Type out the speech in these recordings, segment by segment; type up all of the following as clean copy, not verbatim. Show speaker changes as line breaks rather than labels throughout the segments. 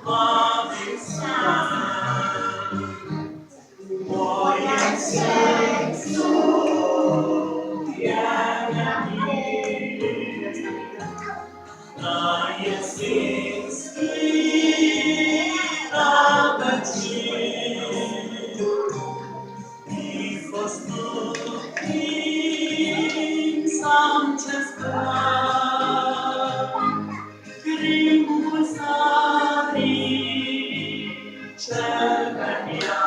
Loving Son, moje sercu daje syński nawet i postupim sam przez brak. Grimus ari czerwenia.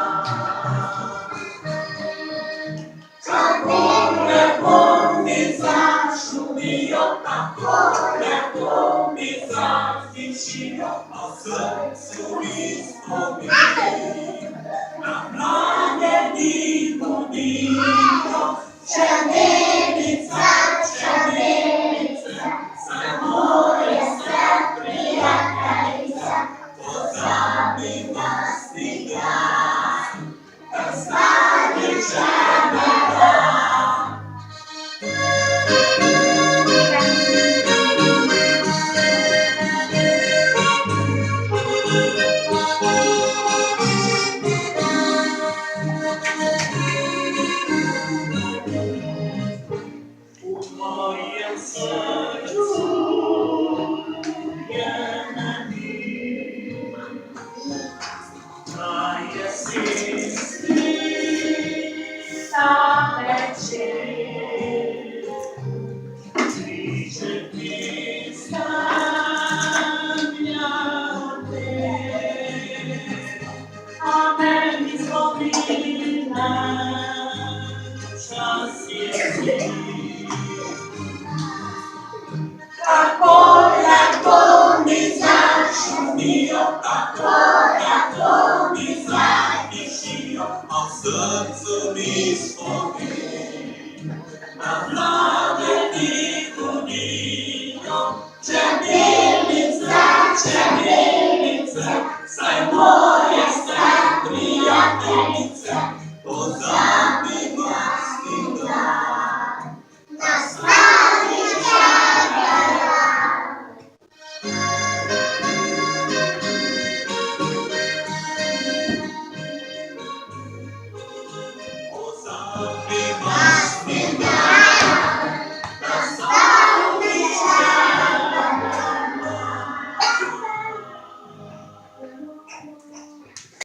Kakole pomni zaszumią, kakole pomni zakwisią, a w sercu mi wspomnień. Na planie nibu nibo, Pszenica, za moje serce jakańca, pozami nas gwiazd, tak stanie czerwona. W moim sercu daje syński nawet liczy pisania Amen mi wspomina czas jest jak pomni zaszumią, jak pomni zakwisią, a w sercu mi wspomnień. Na planie niku niją, Pszenica, zaj moje serce jakańca, pozami łaski daj. Na stanie czerwona.